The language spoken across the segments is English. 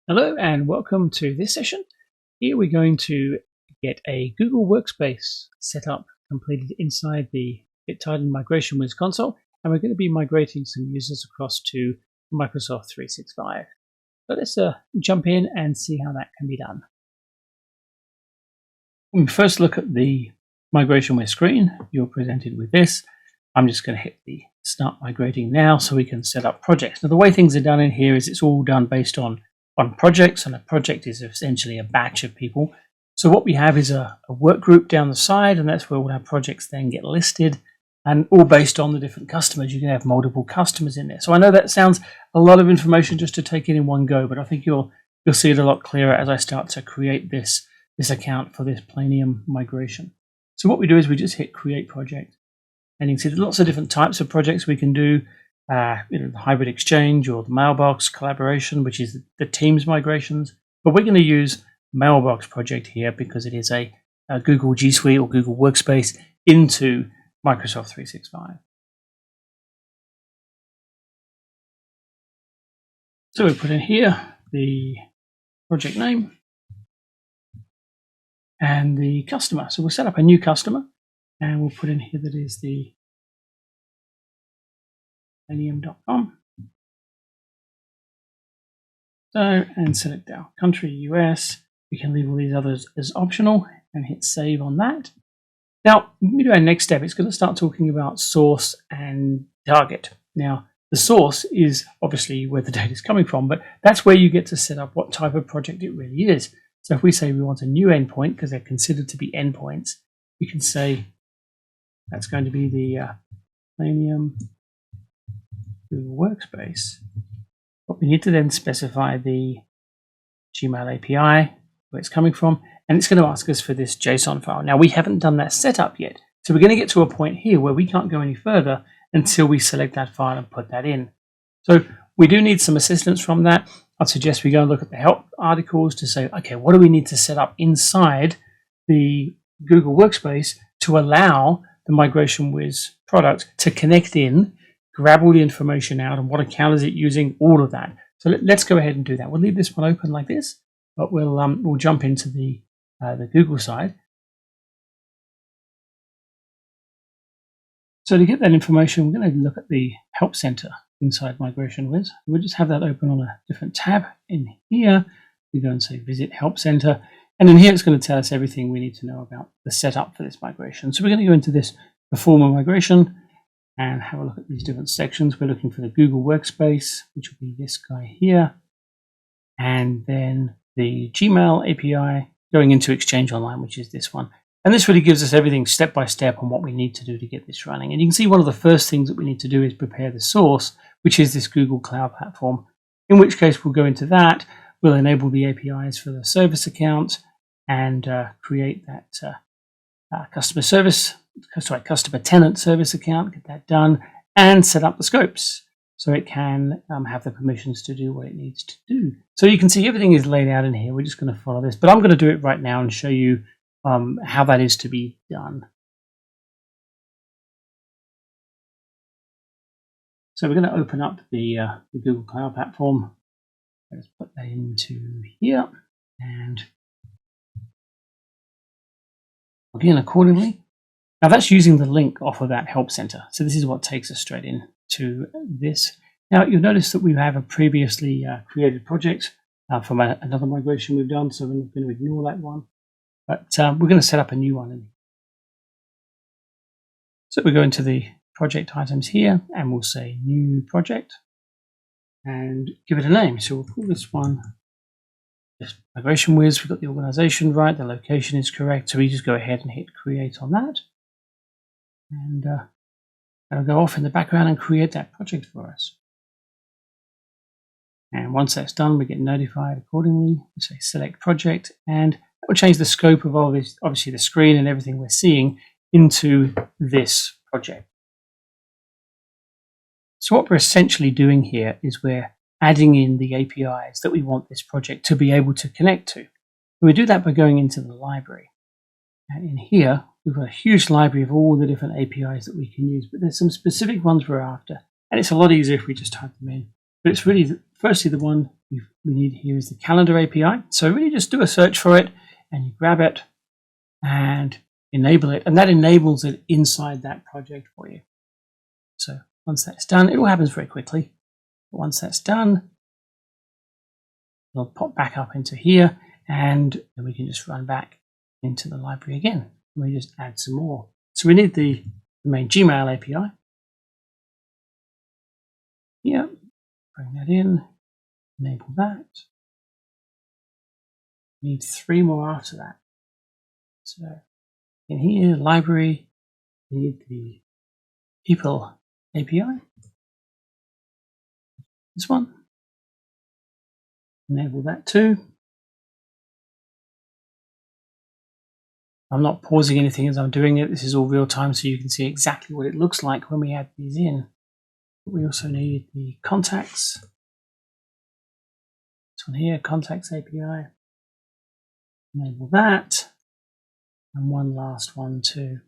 Hello and welcome to this session. Here we're going to get a Google Workspace set up, completed inside the Titan Migration Wiz console, and we're going to be migrating some users across to Microsoft 365. So let's jump in and see how that can be done. When we first look at the Migration Wiz screen, you're presented with this. I'm just going to hit the Start Migrating Now so we can set up projects. Now the way things are done in here is it's all done based on projects, and a project is essentially a batch of people. So what we have is a work group down the side, and that's where all our projects then get listed, and all based on the different customers. You can have multiple customers in there. So I know that sounds a lot of information just to take it in one go, but I think you'll see it a lot clearer as I start to create this account for this Planium migration. So what we do is we just hit Create Project, and you can see there's lots of different types of projects we can do. The hybrid exchange or the mailbox collaboration, which is the Teams migrations. But we're going to use mailbox project here because it is a Google G Suite or Google Workspace into Microsoft 365. So we put in here the project name and the customer. So we'll set up a new customer, and we'll put in here that is the Planium.com. So, and select our country, US. We can leave all these others as optional and hit save on that. Now, when we do our next step, it's going to start talking about source and target. Now, the source is obviously where the data is coming from, but that's where you get to set up what type of project it really is. So if we say we want a new endpoint, because they're considered to be endpoints, we can say that's going to be the Planium Google Workspace. But we need to then specify the Gmail API, where it's coming from, and it's going to ask us for this JSON file. Now, we haven't done that setup yet, so we're going to get to a point here where we can't go any further until we select that file and put that in. So we do need some assistance from that. I'd suggest we go and look at the help articles to say, okay, what do we need to set up inside the Google Workspace to allow the Migration Wiz product to connect in, grab all the information out, and what account is it using, all of that. So let's go ahead and do that. We'll leave this one open like this, but we'll jump into the Google side. So to get that information, we're going to look at the Help Center inside Migration Wiz. We'll just have that open on a different tab in here. We go and say Visit Help Center, and in here it's going to tell us everything we need to know about the setup for this migration. So we're going to go into this Perform a Migration and have a look at these different sections. We're looking for the Google Workspace, which will be this guy here, and then the Gmail API going into Exchange Online, which is this one. And this really gives us everything step by step on what we need to do to get this running. And you can see one of the first things that we need to do is prepare the source, which is this Google Cloud Platform, in which case we'll go into that. We'll enable the APIs for the service account and create that customer tenant service account, get that done, and set up the scopes so it can have the permissions to do what it needs to do. So you can see everything is laid out in here. We're just going to follow this, but I'm going to do it right now and show you how that is to be done. So we're going to open up the Google Cloud Platform. Let's put that into here and log in accordingly. Now that's using the link off of that Help Center. So this is what takes us straight in to this. Now you'll notice that we have a previously created project from another migration we've done, so we're not going to ignore that one. But we're going to set up a new one. So we go into the project items here and we'll say New Project and give it a name. So we'll call this one just Migration Wiz. We've got the organization right, the location is correct. So we just go ahead and hit Create on that. And that'll go off in the background and create that project for us. And once that's done, we get notified accordingly. We say Select Project, and that will change the scope of all this, obviously the screen and everything we're seeing, into this project. So what we're essentially doing here is we're adding in the APIs that we want this project to be able to connect to. And we do that by going into the library. And in here, we've got a huge library of all the different APIs that we can use, but there's some specific ones we're after. And it's a lot easier if we just type them in. but it's really, firstly, the one we need here is the calendar API. So really just do a search for it and you grab it and enable it, and that enables it inside that project for you. So once that's done, it all happens very quickly. But once that's done, it'll pop back up into here, and then we can just run back into the library again. And we just add some more. So we need the main Gmail API. Yeah, bring that in, enable that. We need 3 more after that. So in here, library, we need the people API. This one. Enable that too. I'm not pausing anything as I'm doing it. This is all real time, so you can see exactly what it looks like when we add these in. But we also need the contacts. This one here, contacts API. Enable that. And one last one too,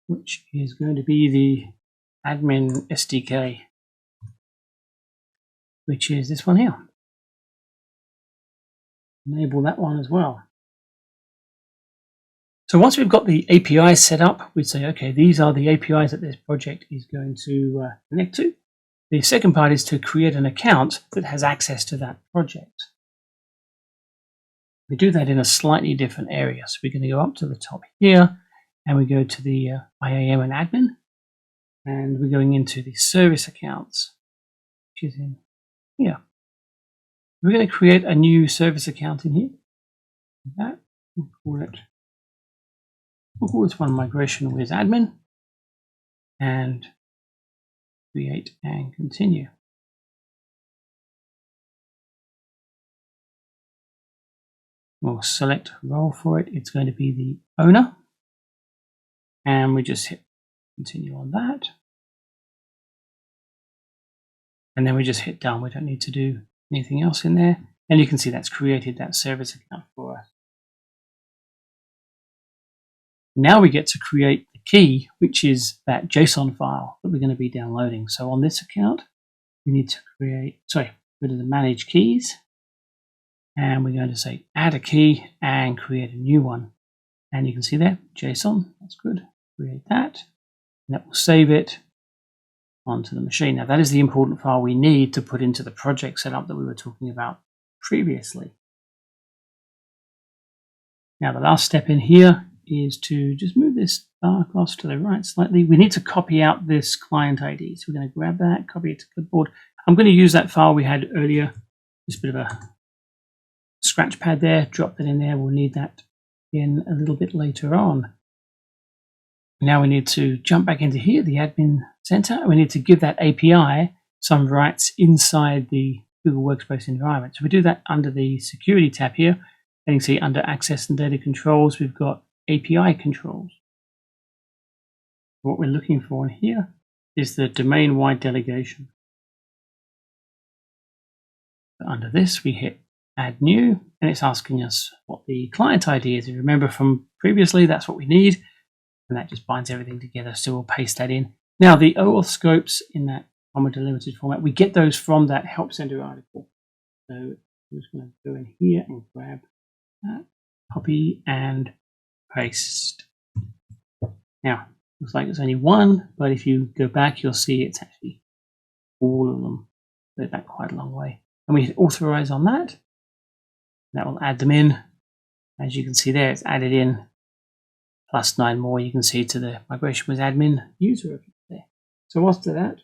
which is going to be the admin SDK, which is this one here. Enable that one as well. So once we've got the APIs set up, we say, okay, these are the APIs that this project is going to connect to. The second part is to create an account that has access to that project. We do that in a slightly different area. So we're going to go up to the top here, and we go to the IAM and admin, and we're going into the service accounts, which is in here. We're going to create a new service account in here. That we'll call this one migration with admin, and create and continue. We'll select role for it. It's going to be the owner, and we just hit continue on that, and then we just hit done. We don't need to do anything else in there, and you can see that's created that service account for us. Now we get to create the key, which is that JSON file that we're going to be downloading. So on this account, we need to go to the manage keys, and we're going to say add a key and create a new one. And you can see there, JSON, that's good. Create that, and that will save it onto the machine. Now that is the important file we need to put into the project setup that we were talking about previously. Now the last step in here is to just move this bar across to the right slightly. We need to copy out this client ID. So we're going to grab that, copy it to clipboard. I'm going to use that file we had earlier, just a bit of a scratch pad there, drop that in there. We'll need that in a little bit later on. Now we need to jump back into here, the admin center. We need to give that API some rights inside the Google Workspace environment. So we do that under the security tab here. And you can see under access and data controls, we've got API controls. What we're looking for in here is the domain-wide delegation. Under this, we hit add new, and it's asking us what the client ID is. And remember from previously, that's what we need, and that just binds everything together. So we'll paste that in. Now the OAuth scopes in that comma delimited format, we get those from that Help Center article. So I'm just going to go in here and grab that, copy and paste. Now, looks like it's only one, but if you go back, you'll see it's actually all of them. Go back quite a long way. And we hit authorize on that. That will add them in. As you can see there, it's added in plus 9 more. You can see to the migration with admin user there. So after that,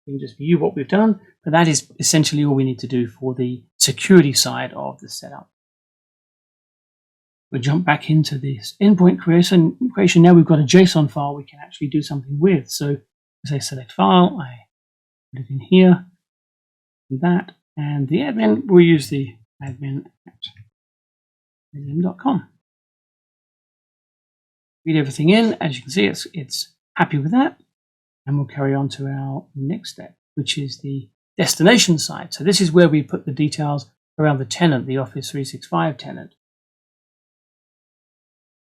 you can just view what we've done, but that is essentially all we need to do for the security side of the setup. We'll jump back into this endpoint creation. Now we've got a JSON file we can actually do something with. So as I select file, I put it in here, that, and the admin, we'll use the admin at medium.com. Read everything in. As you can see, it's happy with that. And we'll carry on to our next step, which is the destination side. So this is where we put the details around the tenant, the Office 365 tenant.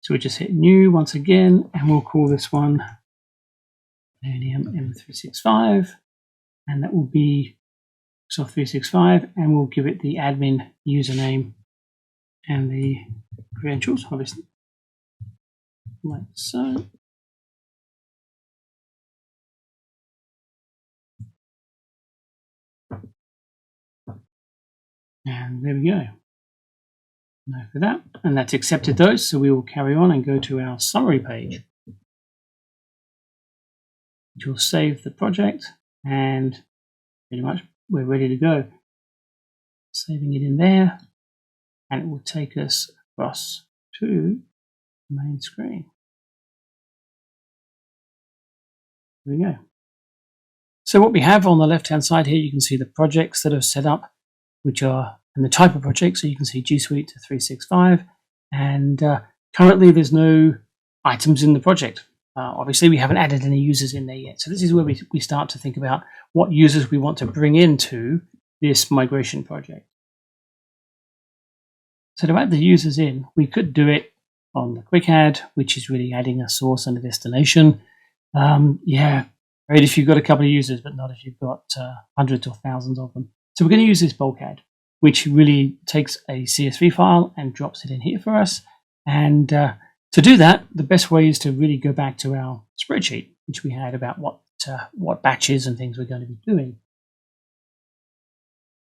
So we just hit new once again, and we'll call this one M365, and that will be Microsoft 365, and we'll give it the admin username and the credentials, obviously, like so. And there we go. No for that, and that's accepted those, so we will carry on and go to our summary page, which will save the project, and pretty much we're ready to go. Saving it in there, and it will take us across to the main screen. There we go. So what we have on the left-hand side here, you can see the projects that are set up, which are, and the type of project. So you can see G Suite to 365, and currently there's no items in the project. Obviously, we haven't added any users in there yet. So this is where we start to think about what users we want to bring into this migration project. So to add the users in, we could do it on the quick add, which is really adding a source and a destination. Yeah, great if you've got a couple of users, but not if you've got hundreds or thousands of them. So we're going to use this bulk add, which really takes a CSV file and drops it in here for us. And to do that, the best way is to really go back to our spreadsheet, which we had about what batches and things we're going to be doing.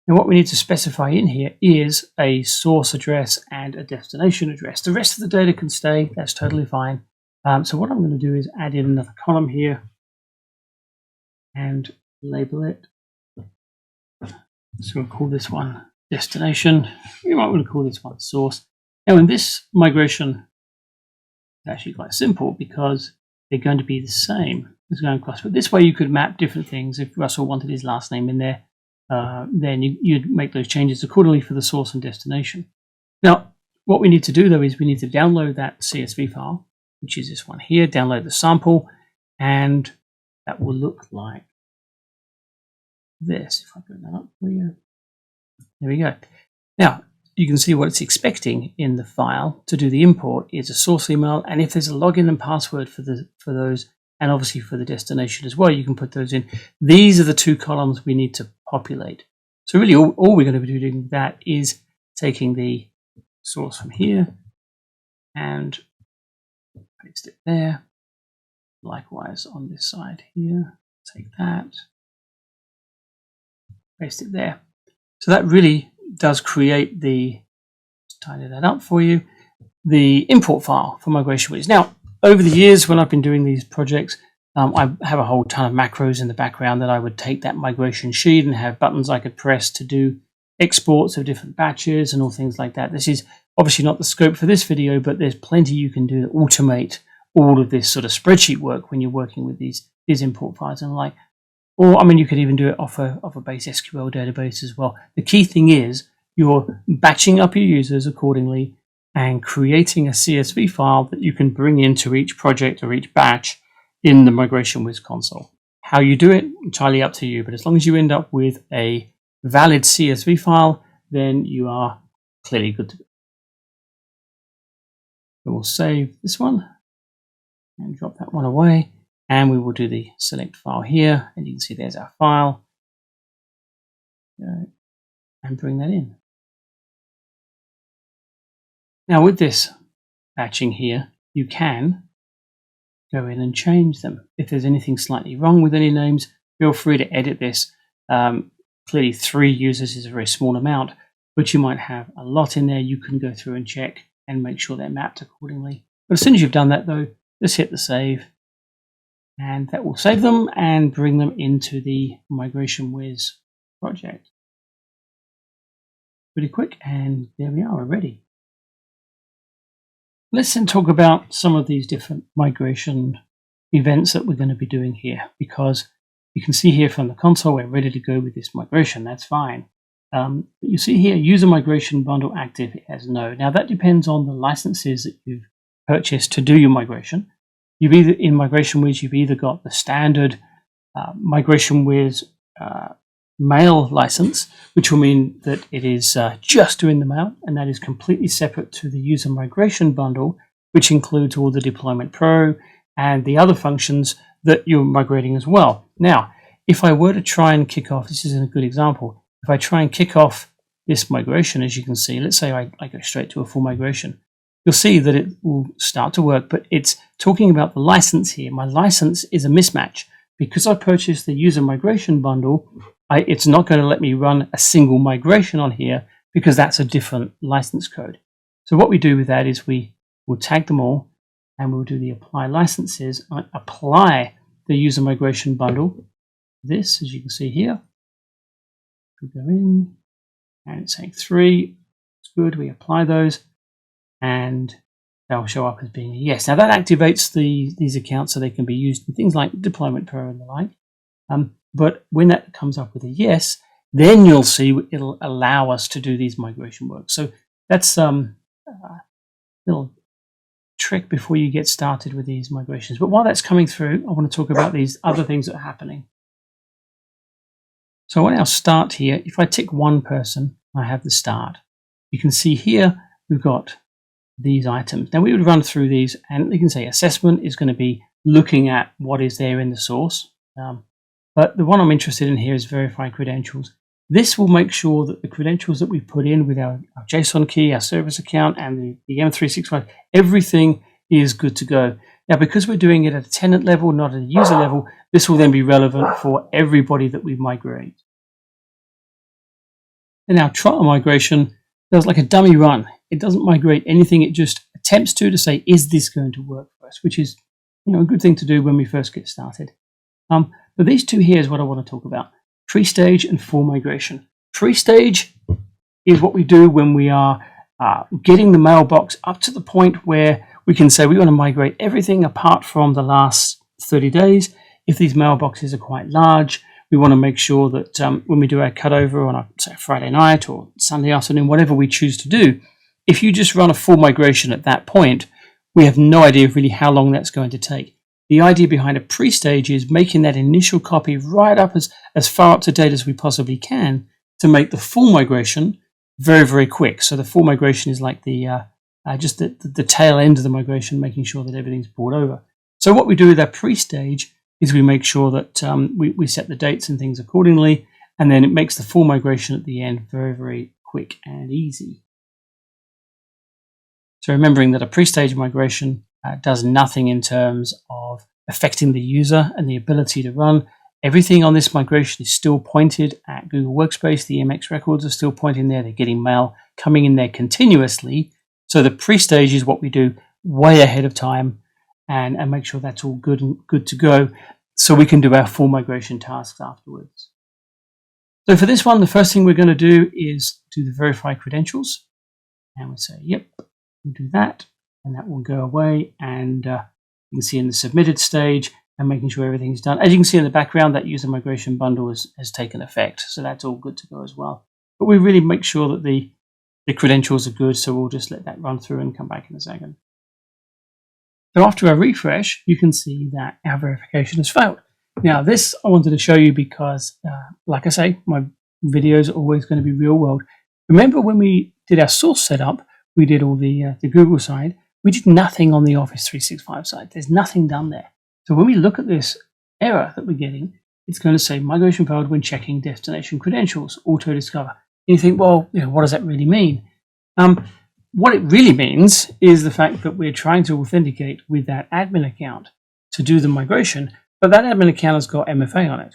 And what we need to specify in here is a source address and a destination address. The rest of the data can stay, that's totally fine. So what I'm going to do is add in another column here and label it. So we'll call this one destination. You might want to call this one source. Now in this migration, it's actually quite simple because they're going to be the same as going across. But this way you could map different things. If Russell wanted his last name in there, then you'd make those changes accordingly for the source and destination. Now, what we need to do though is we need to download that CSV file, which is this one here, download the sample, and that will look like this. If I bring that up for you. There we go. Now, you can see what it's expecting in the file to do the import is a source email, and if there's a login and password for those, and obviously for the destination as well, you can put those in. These are the two columns we need to populate. So really all we're going to be doing with that is taking the source from here and paste it there. Likewise on this side here, take that, paste it there. So that really does create the, let's tidy that up for you, the import file for migration widgets. Now, over the years when I've been doing these projects, I have a whole ton of macros in the background that I would take that migration sheet and have buttons I could press to do exports of different batches and all things like that. This is obviously not the scope for this video, but there's plenty you can do to automate all of this sort of spreadsheet work when you're working with these import files and like. Or, I mean, you could even do it off a base SQL database as well. The key thing is you're batching up your users accordingly and creating a CSV file that you can bring into each project or each batch in the Migration Wiz console. How you do it, entirely up to you, but as long as you end up with a valid CSV file, then you are clearly good to go. So we'll save this one and drop that one away. And we will do the select file here, and you can see there's our file. And bring that in. Now with this batching here, you can go in and change them. If there's anything slightly wrong with any names, feel free to edit this. Clearly 3 users is a very small amount, but you might have a lot in there. You can go through and check and make sure they're mapped accordingly. But as soon as you've done that though, just hit the save. And that will save them and bring them into the Migration Wiz project. Pretty quick, and there we are, we're ready. Let's then talk about some of these different migration events that we're going to be doing here, because you can see here from the console we're ready to go with this migration. That's fine. But you see here, user migration bundle active, it has no. Now that depends on the licenses that you've purchased to do your migration. You've either, in Migration Wiz, you've either got the standard Migration Wiz mail license, which will mean that it is just doing the mail, and that is completely separate to the user migration bundle, which includes all the Deployment Pro and the other functions that you're migrating as well. Now, if I were to try and kick off, this is a good example. If I try and kick off this migration, as you can see, let's say I go straight to a full migration, you'll see that it will start to work, but it's talking about the license here. My license is a mismatch. Because I purchased the user migration bundle, it's not going to let me run a single migration on here because that's a different license code. So what we do with that is we will tag them all and we'll do the apply licenses, apply the user migration bundle. This, as you can see here, we go in and it's saying 3. It's good. We apply those and they'll show up as being a yes. Now that activates these accounts so they can be used in things like Deployment Pro and the like. But when that comes up with a yes, then you'll see it'll allow us to do these migration work. So that's a little trick before you get started with these migrations. But while that's coming through, I want to talk about these other things that are happening. So when I'll start here, if I tick one person, I have the start. You can see here we've got these items. Now we would run through these and you can say assessment is going to be looking at what is there in the source. But the one I'm interested in here is verify credentials. This will make sure that the credentials that we put in with our JSON key, our service account, and the M365, everything is good to go. Now, because we're doing it at a tenant level, not at a user level, this will then be relevant for everybody that we migrate. And our trial migration does like a dummy run. It doesn't migrate anything. It just attempts to say, is this going to work for us? Which is, a good thing to do when we first get started. But these two here is what I want to talk about. Pre-stage and full migration. Pre-stage is what we do when we are getting the mailbox up to the point where we can say we want to migrate everything apart from the last 30 days. If these mailboxes are quite large, we want to make sure that when we do our cutover on say Friday night or Sunday afternoon, whatever we choose to do, if you just run a full migration at that point, we have no idea really how long that's going to take. The idea behind a pre-stage is making that initial copy right up as far up to date as we possibly can to make the full migration very, very quick. So the full migration is like just the tail end of the migration, making sure that everything's brought over. So what we do with our pre-stage is we make sure that we set the dates and things accordingly, and then it makes the full migration at the end very, very quick and easy. So remembering that a pre-stage migration does nothing in terms of affecting the user and the ability to run. Everything on this migration is still pointed at Google Workspace. The MX records are still pointing there. They're getting mail coming in there continuously. So the pre-stage is what we do way ahead of time and make sure that's all good to go so we can do our full migration tasks afterwards. So for this one, the first thing we're going to do is do the verify credentials. And we'll say, yep, we'll do that. And that will go away. And you can see in the submitted stage and making sure everything's done. As you can see in the background, that user migration bundle has taken effect. So that's all good to go as well. But we really make sure that the credentials are good. So we'll just let that run through and come back in a second. So after a refresh, you can see that our verification has failed. Now this I wanted to show you because, like I say, my videos are always going to be real world. Remember when we did our source setup, we did all the Google side. We did nothing on the Office 365 side. There's nothing done there. So when we look at this error that we're getting, it's going to say migration failed when checking destination credentials, auto discover. And you think, well, what does that really mean? What it really means is the fact that we're trying to authenticate with that admin account to do the migration, but that admin account has got MFA on it,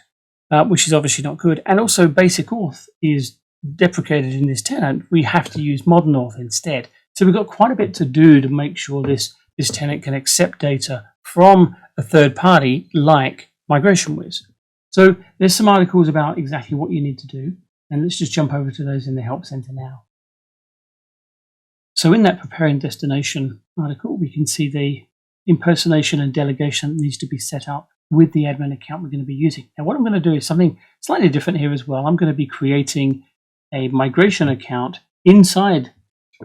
which is obviously not good. And also basic auth is deprecated in this tenant. We have to use modern auth instead. So we've got quite a bit to do to make sure this tenant can accept data from a third party like MigrationWiz. So there's some articles about exactly what you need to do. And let's just jump over to those in the Help Center now. So in that preparing destination article, we can see the impersonation and delegation that needs to be set up with the admin account we're going to be using. Now what I'm going to do is something slightly different here as well. I'm going to be creating a migration account inside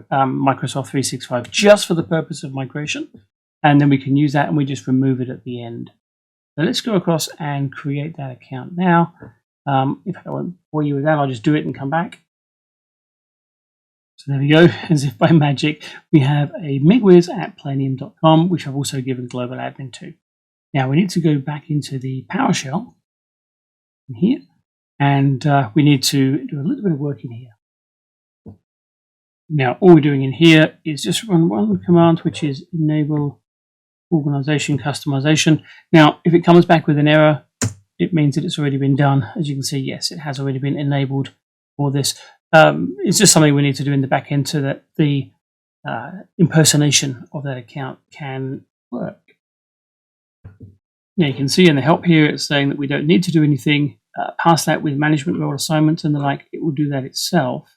Microsoft 365 just for the purpose of migration. And then we can use that and we just remove it at the end. So let's go across and create that account now. If I won't bore you with that, I'll just do it and come back. So there we go, as if by magic, we have a migwiz@planium.com, which I've also given global admin to. Now we need to go back into the PowerShell in here, and we need to do a little bit of work in here. Now all we're doing in here is just run one command, which is enable organization customization. Now if it comes back with an error, it means that it's already been done. As you can see, yes, it has already been enabled for this. It's just something we need to do in the back end so that the impersonation of that account can work. Now you can see in the help here, it's saying that we don't need to do anything past that with management role assignments and the like. It will do that itself.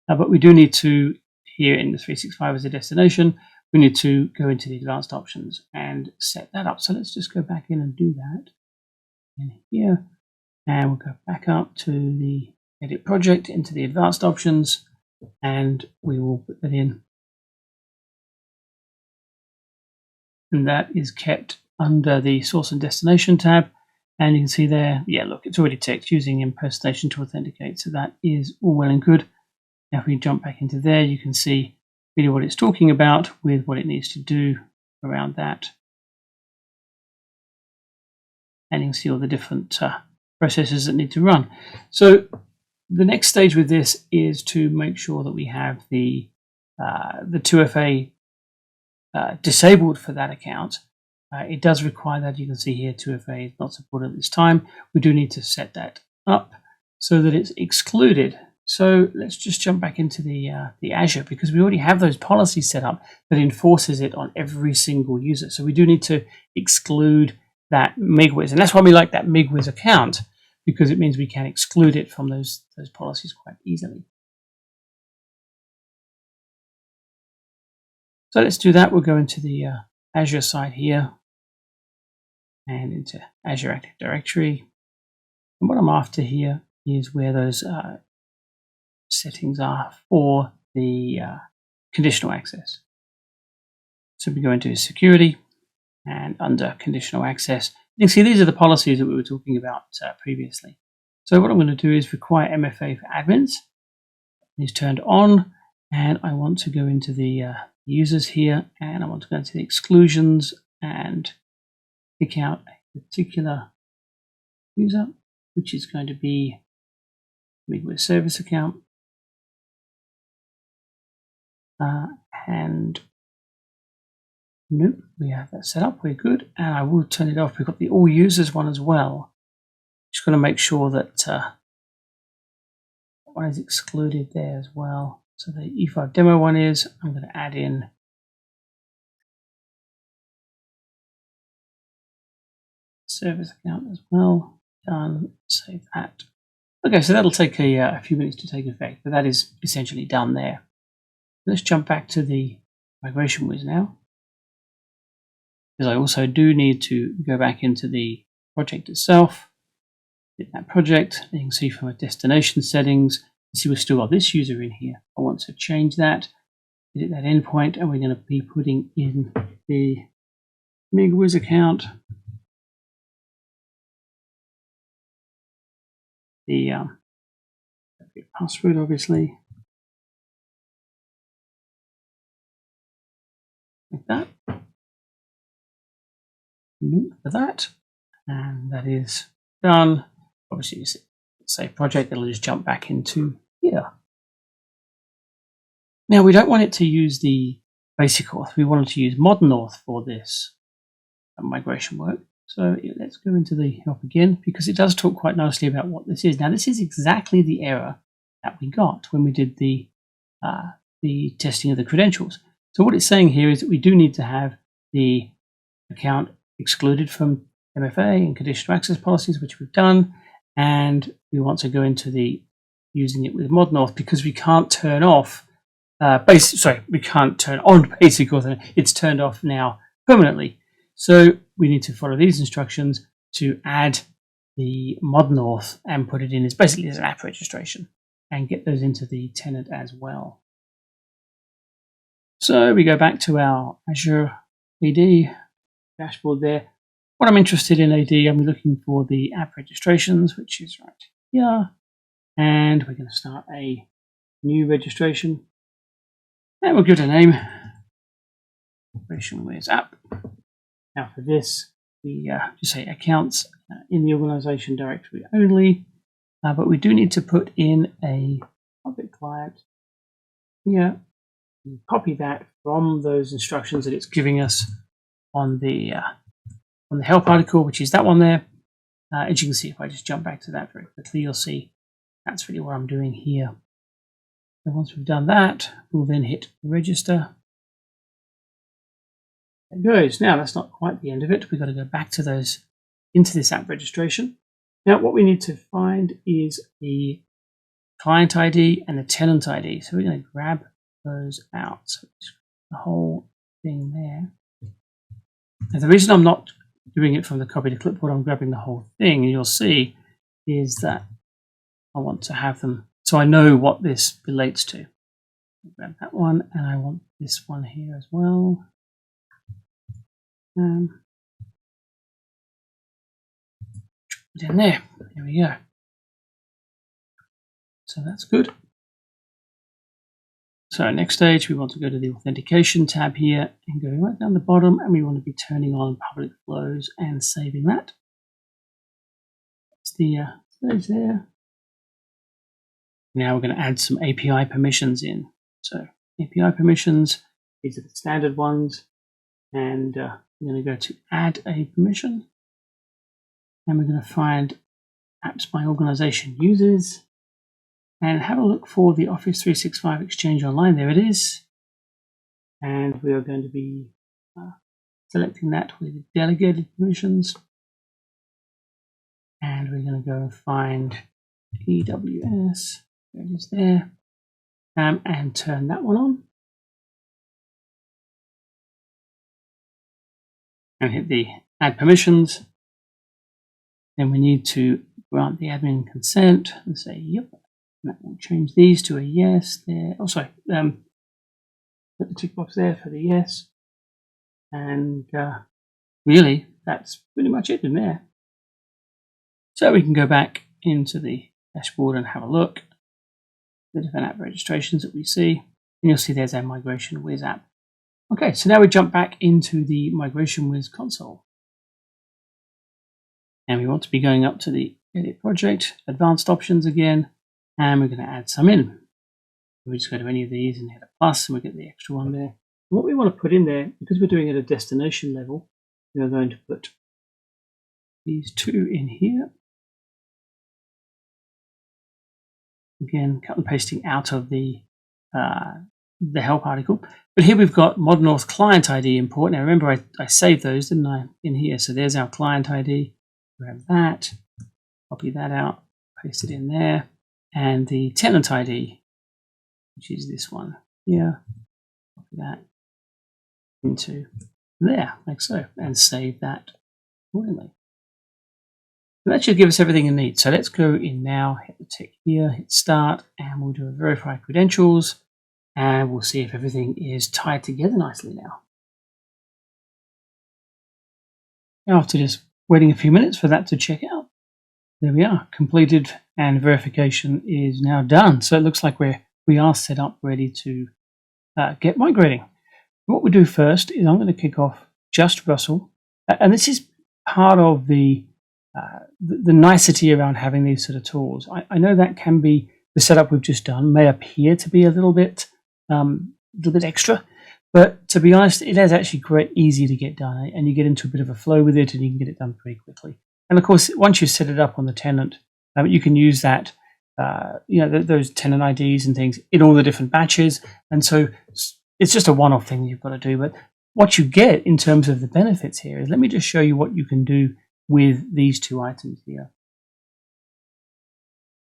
But we do need to, here in the 365 as a destination, we need to go into the advanced options and set that up. So let's just go back in and do that in here. And we'll go back up to the edit project into the advanced options, and we will put that in. And that is kept under the source and destination tab. And you can see there, yeah, look, it's already ticked using impersonation to authenticate. So that is all well and good. Now if we jump back into there, you can see really what it's talking about with what it needs to do around that. And you can see all the different processes that need to run. So the next stage with this is to make sure that we have the 2FA disabled for that account. It does require that. You can see here 2FA is not supported at this time. We do need to set that up so that it's excluded. So let's just jump back into the Azure, because we already have those policies set up that enforces it on every single user. So we do need to exclude that MigWiz, and that's why we like that MigWiz account, because it means we can exclude it from those policies quite easily. So let's do that. We'll go into the Azure side here and into Azure Active Directory. And what I'm after here is where those settings are for the conditional access. So we go into security, and under conditional access, you can see these are the policies that we were talking about previously. So what I'm going to do is require MFA for admins. It's turned on, and I want to go into the users here, and I want to go into the exclusions and pick out a particular user, which is going to be MigWiz service account. And nope, we have that set up, we're good. And I will turn it off. We've got the all users one as well. Just going to make sure that one is excluded there as well. So the E5 demo one is, I'm going to add in service account as well. Done, save that. Okay, so that'll take a few minutes to take effect, but that is essentially done there. Let's jump back to the migration wiz now, because I also do need to go back into the project itself. Hit that project, you can see from a destination settings, you see we've still got this user in here. I want to change that, edit that endpoint, and we're going to be putting in the MigWiz account, the password obviously, like that. Loop for that, and that is done. Obviously, you save project, it'll just jump back into here. Now, we don't want it to use the basic auth, we want it to use modern auth for this migration work. So let's go into the help again, because it does talk quite nicely about what this is. Now, this is exactly the error that we got when we did the testing of the credentials. So what it's saying here is that we do need to have the account excluded from MFA and conditional access policies, which we've done, and we want to go into the using it with modern auth, because we can't turn off we can't turn on basic auth. It's turned off now permanently. So we need to follow these instructions to add the modern auth and put it in as basically as an app registration and get those into the tenant as well. So we go back to our Azure AD dashboard there. What I'm interested in AD, I'm looking for the app registrations, which is right here. And we're going to start a new registration. And we'll give it a name, Migration Wiz app. Now for this, we just say accounts in the organization directory only, but we do need to put in a public client here. Copy that from those instructions that it's giving us on the help article, which is that one there. As you can see, if I just jump back to that very quickly, you'll see that's really what I'm doing here. So once we've done that, we'll then hit register. There it goes. Now that's not quite the end of it. We've got to go back to those into this app registration. Now what we need to find is the client ID and the tenant ID. So we're going to grab those out. So the whole thing there. Now the reason I'm not doing it from the copy to clipboard, I'm grabbing the whole thing, and you'll see is that I want to have them so I know what this relates to. I'll grab that one, and I want this one here as well. Put it in there. There we go. So that's good. So next stage, we want to go to the authentication tab here and go right down the bottom, and we want to be turning on public flows and saving that. That's the stage there. Now we're going to add some API permissions in. So API permissions, these are the standard ones, and we're going to go to add a permission, and we're going to find apps by organization users. And have a look for the Office 365 Exchange Online. There it is. And we are going to be selecting that with delegated permissions. And we're going to go and find EWS. There it is there. And turn that one on. And hit the add permissions. Then we need to grant the admin consent and say, yep. And that will change these to a yes there. Oh, sorry. Put the tick box there for the yes. And really, that's pretty much it in there. So we can go back into the dashboard and have a look at the different app registrations that we see. And you'll see there's our Migration Wiz app. Okay, so now we jump back into the Migration Wiz console. And we want to be going up to the Edit Project, Advanced Options again. And we're going to add some in. We just go to any of these and hit a plus, and we get the extra one there. And what we want to put in there, because we're doing it at a destination level, we are going to put these two in here. Again, cut and pasting out of the help article. But here we've got Mod North Client ID import. Now remember, I saved those, didn't I, in here? So there's our client ID. Grab that, copy that out, paste it in there. And the tenant ID, which is this one here, copy that into there, like so, and save that accordingly. So that should give us everything we need. So let's go in now, hit the tick here, hit start, and we'll do a verify credentials, and we'll see if everything is tied together nicely now. After just waiting a few minutes for that to check out, there we are, completed, and verification is now done. So it looks like we are set up, ready to get migrating. What we do first is I'm going to kick off just Russell, and this is part of the nicety around having these sort of tools. I know that can be the setup we've just done may appear to be a little bit extra, but to be honest, it is actually quite easy to get done, and you get into a bit of a flow with it, and you can get it done pretty quickly. And of course, once you set it up on the tenant, you can use that, those tenant IDs and things in all the different batches. And so it's just a one-off thing you've got to do. But what you get in terms of the benefits here is, let me just show you what you can do with these two items here.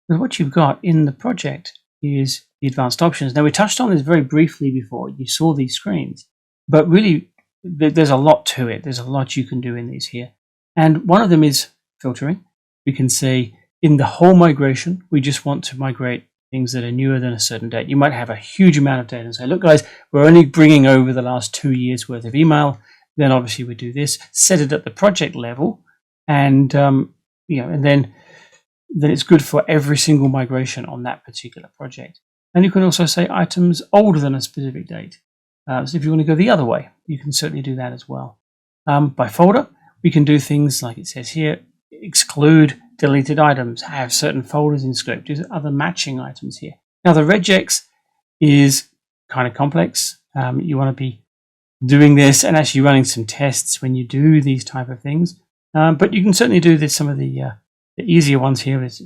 Because what you've got in the project is the advanced options. Now, we touched on this very briefly before. You saw these screens, but really there's a lot to it. There's a lot you can do in these here. And one of them is filtering. We can say in the whole migration, we just want to migrate things that are newer than a certain date. You might have a huge amount of data and say, look, guys, we're only bringing over the last 2 years worth of email. Then obviously we do this, set it at the project level, and and then it's good for every single migration on that particular project. And you can also say items older than a specific date. So if you want to go the other way, you can certainly do that as well. By folder, we can do things like it says here, exclude deleted items, have certain folders in scope, do other matching items here. Now the regex is kind of complex. You want to be doing this and actually running some tests when you do these type of things. But you can certainly do this. Some of the easier ones here is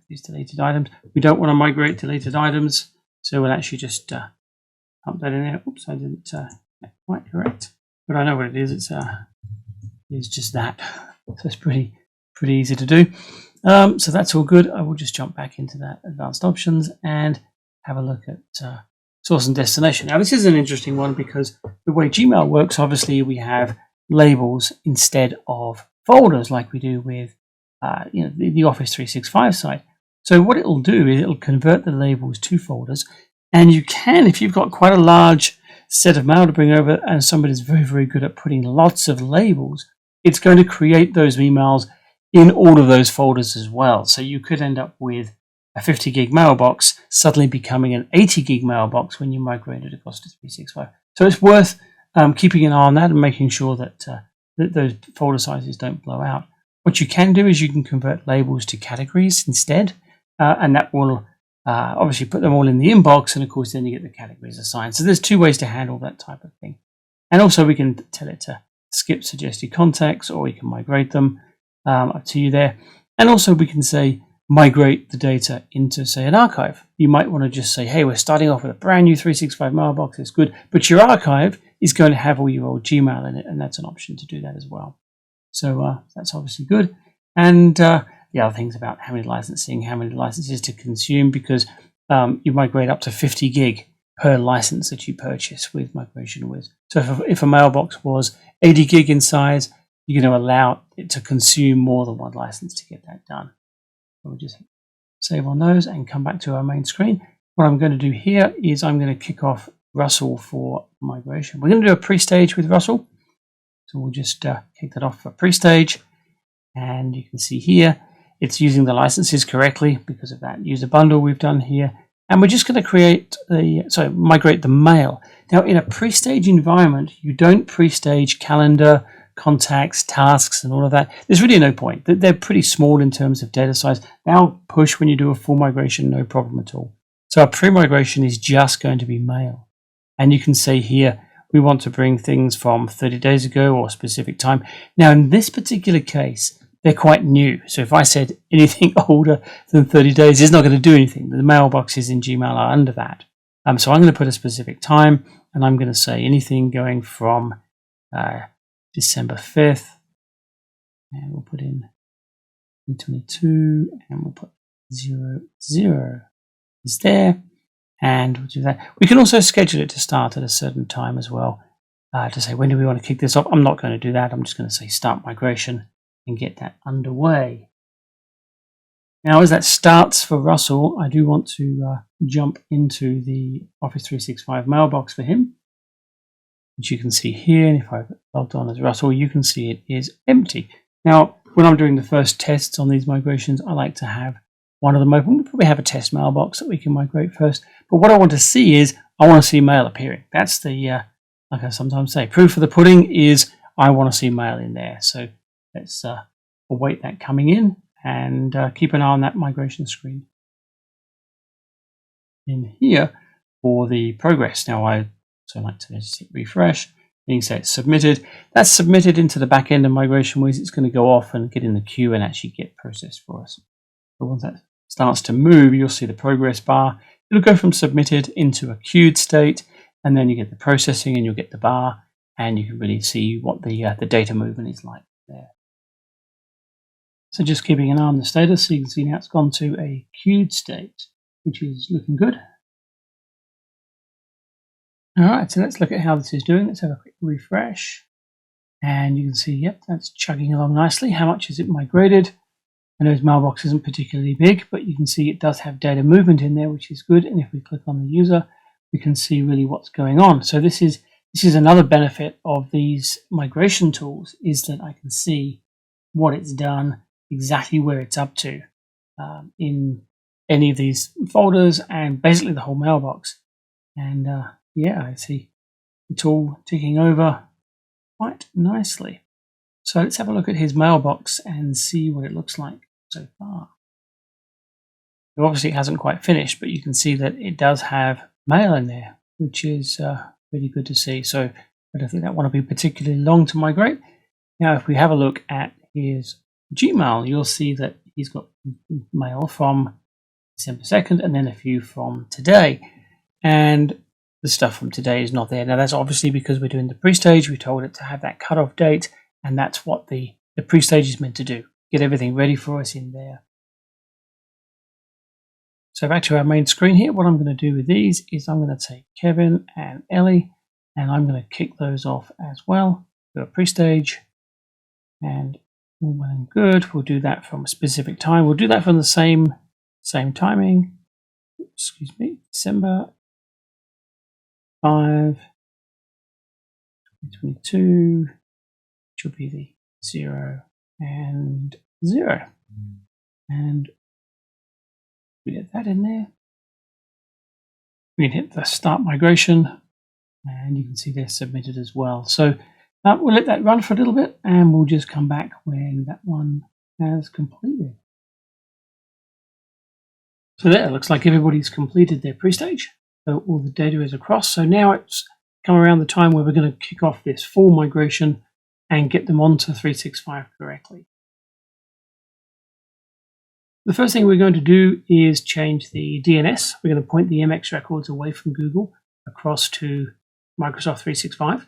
these deleted items. We don't want to migrate deleted items, so we'll actually just pump that in there. Oops, I didn't quite correct, but I know what it is. It's just that. So it's pretty easy to do. So that's all good. I will just jump back into that advanced options and have a look at source and destination. Now this is an interesting one because the way Gmail works, obviously we have labels instead of folders like we do with the Office 365 side. So what it'll do is it'll convert the labels to folders, and you can, if you've got quite a large set of mail to bring over and somebody's very good at putting lots of labels, it's going to create those emails in all of those folders as well. So you could end up with a 50 gig mailbox suddenly becoming an 80 gig mailbox when you migrate it across to 365. So it's worth keeping an eye on that and making sure that, that those folder sizes don't blow out. What you can do is you can convert labels to categories instead, and that will obviously put them all in the inbox, and of course then you get the categories assigned. So there's two ways to handle that type of thing. And also we can tell it to skip suggested contacts, or we can migrate them, up to you there. And also we can say migrate the data into, say, an archive. You might want to just say, hey, we're starting off with a brand new 365 mailbox, it's good, but your archive is going to have all your old Gmail in it, and that's an option to do that as well. So that's obviously good. And the other things about how many licenses to consume, because you migrate up to 50 gig per license that you purchase with Migration Wiz. So if a mailbox was 80 gig in size, you're going to allow it to consume more than one license to get that done. So we'll just save on those and come back to our main screen. What I'm going to do here is I'm going to kick off Russell for migration. We're going to do a pre-stage with Russell. So we'll just kick that off for pre-stage. And you can see here, it's using the licenses correctly because of that user bundle we've done here. And we're just going to migrate the mail. Now, in a pre-stage environment, you don't pre-stage calendar, contacts, tasks, and all of that. There's really no point. They're pretty small in terms of data size. They'll push when you do a full migration, no problem at all. So our pre-migration is just going to be mail. And you can see here, we want to bring things from 30 days ago or a specific time. Now, in this particular case, they're quite new. So if I said anything older than 30 days, it's not going to do anything. The mailboxes in Gmail are under that. So I'm going to put a specific time, and I'm going to say anything going from December 5th, and we'll put in 2022, and we'll put 00 is there, and we'll do that. We can also schedule it to start at a certain time as well, to say when do we want to kick this off. I'm not going to do that. I'm just going to say start migration and get that underway. Now, as that starts for Russell, I do want to jump into the Office 365 mailbox for him, which you can see here. And if I've logged on as Russell, you can see it is empty. Now, when I'm doing the first tests on these migrations, I like to have one of them open. We'll probably have a test mailbox that we can migrate first. But what I want to see is, I want to see mail appearing. That's the, like I sometimes say, proof of the pudding is I want to see mail in there. So let's await that coming in and keep an eye on that migration screen in here for the progress. Now, I like to just hit refresh. And you can say it's submitted. That's submitted into the back end of Migration Wiz. It's going to go off and get in the queue and actually get processed for us. But once that starts to move, you'll see the progress bar. It'll go from submitted into a queued state, and then you get the processing and you'll get the bar, and you can really see what the data movement is like there. So just keeping an eye on the status, so you can see now it's gone to a queued state, which is looking good. All right, so let's look at how this is doing. Let's have a quick refresh. And you can see, yep, that's chugging along nicely. How much is it migrated? I know his mailbox isn't particularly big, but you can see it does have data movement in there, which is good. And if we click on the user, we can see really what's going on. So this is another benefit of these migration tools, is that I can see what it's done, exactly where it's up to in any of these folders, and basically the whole mailbox. And yeah, I see it's all ticking over quite nicely. So let's have a look at his mailbox and see what it looks like so far. So obviously it hasn't quite finished, but you can see that it does have mail in there, which is really good to see. So I don't think that one will be particularly long to migrate. Now, if we have a look at his Gmail, you'll see that he's got mail from December 2nd and then a few from today. And the stuff from today is not there. Now, that's obviously because we're doing the pre-stage. We told it to have that cutoff date, and that's what the pre-stage is meant to do. Get everything ready for us in there. So back to our main screen here, what I'm going to do with these is I'm going to take Kevin and Ellie, and I'm going to kick those off as well. Do a pre-stage, and all well and good. We'll do that from a specific time. We'll do that from the same timing. Excuse me, December 5, 2022, which will be the 0 and 0. And we get that in there. We can hit the start migration, and you can see they're submitted as well. So we'll let that run for a little bit, and we'll just come back when that one has completed. So there, it looks like everybody's completed their pre-stage. So all the data is across. So now it's come around the time where we're going to kick off this full migration and get them onto 365 correctly. The first thing we're going to do is change the DNS. We're going to point the MX records away from Google across to Microsoft 365. So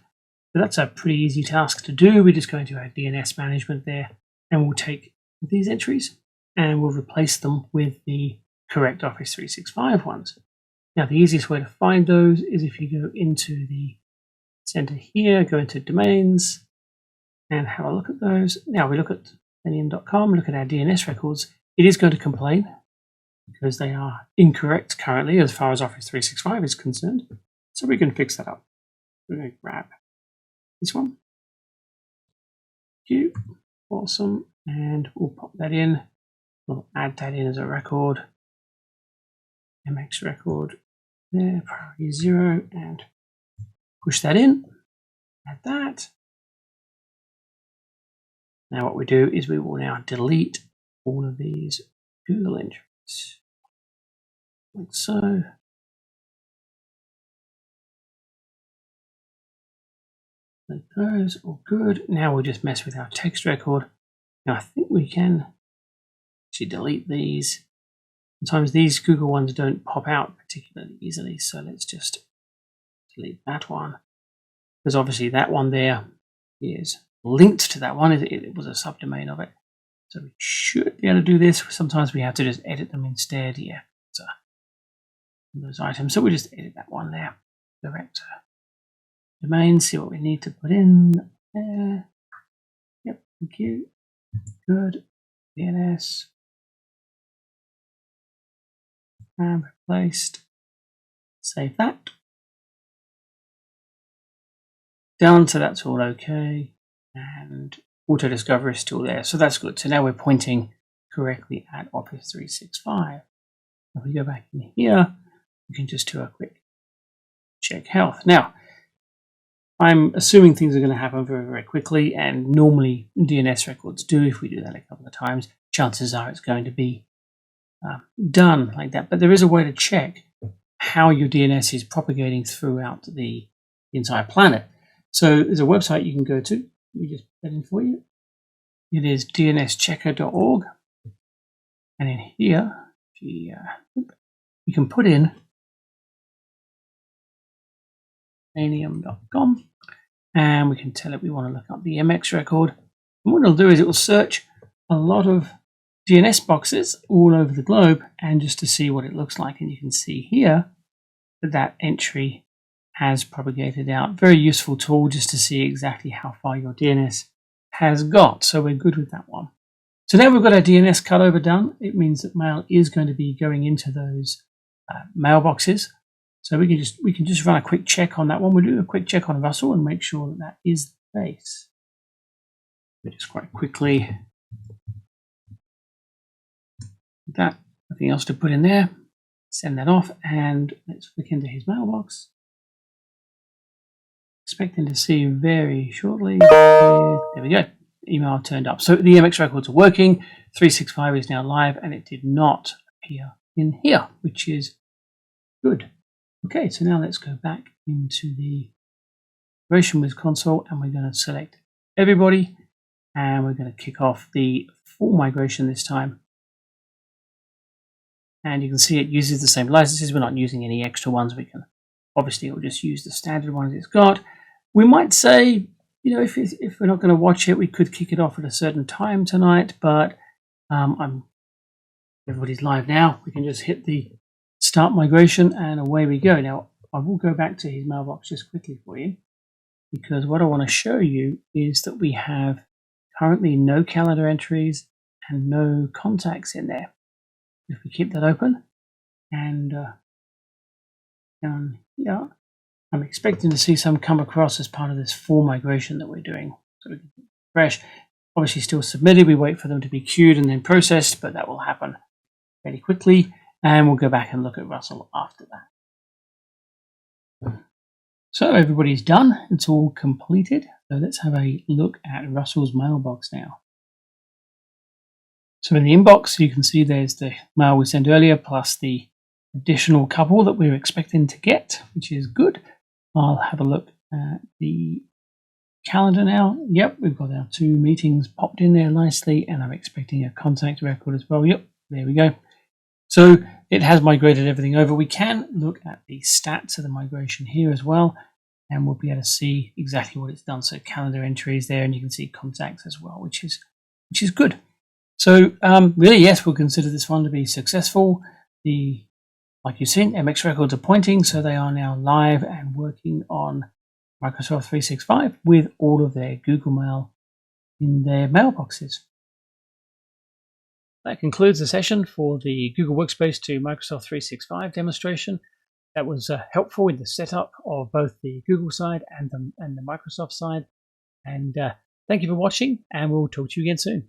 that's a pretty easy task to do. We're just going to add DNS management there, and we'll take these entries and we'll replace them with the correct Office 365 ones. Now, the easiest way to find those is if you go into the center here, go into domains, and have a look at those. Now, we look at Selenium.com, look at our DNS records. It is going to complain because they are incorrect currently as far as Office 365 is concerned. So we can fix that up. We're going to grab this one. Thank you. Awesome. And we'll pop that in. We'll add that in as a record. MX record there, priority 0, and push that in. Add that. Now what we do is we will now delete all of these Google entries, like so. Like those, all good. Now we'll just mess with our text record. Now I think we can actually delete these. Sometimes these Google ones don't pop out particularly easily, so let's just delete that one. Because obviously that one there is linked to that one. It was a subdomain of it. So we should be able to do this. Sometimes we have to just edit them instead. Yeah, so those items. So we just edit that one there. Direct domain. See what we need to put in there. Yep. Thank you. Good. DNS. And replaced. Save that. Done. So that's all okay. And auto discover is still there, so that's good. So now we're pointing correctly at Office 365. If we go back in here, we can just do a quick check health. Now, I'm assuming things are going to happen very, very quickly, and normally DNS records do. If we do that a couple of times, chances are it's going to be done like that. But there is a way to check how your DNS is propagating throughout the entire planet. So there's a website you can go to. We just put that in for you. It is dnschecker.org, and in here you can put in selenium.com, and we can tell it we want to look up the MX record. And what it'll do is it will search a lot of DNS boxes all over the globe, and just to see what it looks like. And you can see here that that entry has propagated out. Very useful tool just to see exactly how far your DNS has got. So we're good with that one. So now we've got our DNS cutover done. It means that mail is going to be going into those mailboxes. So we can just run a quick check on that one. We'll do a quick check on Russell and make sure that that is the case. We just quite quickly that, nothing else to put in there. Send that off, and let's flick into his mailbox. Expecting to see very shortly. There we go. email turned up. So the MX records are working. 365 is now live, and it did not appear in here, which is good. Okay, so now let's go back into the migration with console, and we're going to select everybody, and we're going to kick off the full migration this time. And you can see it uses the same licenses. We're not using any extra ones. We can obviously we'll just use the standard ones it's got. We might say, you know, if we're not going to watch it, we could kick it off at a certain time tonight. But everybody's live now. We can just hit the start migration, and away we go. Now I will go back to his mailbox just quickly for you, because what I want to show you is that we have currently no calendar entries and no contacts in there. If we keep that open, and down here, I'm expecting to see some come across as part of this full migration that we're doing. So we can refresh. Obviously still submitted. We wait for them to be queued and then processed, but that will happen fairly quickly. And we'll go back and look at Russell after that. So everybody's done. It's all completed. So let's have a look at Russell's mailbox now. So in the inbox, you can see there's the mail we sent earlier, plus the additional couple that we were expecting to get, which is good. I'll have a look at the calendar now. Yep, we've got our 2 meetings popped in there nicely, and I'm expecting a contact record as well. Yep, there we go. So it has migrated everything over. We can look at the stats of the migration here as well, and we'll be able to see exactly what it's done. So calendar entries there, and you can see contacts as well, which is good. So really, yes, we'll consider this one to be successful. Like you've seen, MX records are pointing, so they are now live and working on Microsoft 365 with all of their Google Mail in their mailboxes. That concludes the session for the Google Workspace to Microsoft 365 demonstration. That was helpful in the setup of both the Google side and the Microsoft side. And thank you for watching, and we'll talk to you again soon.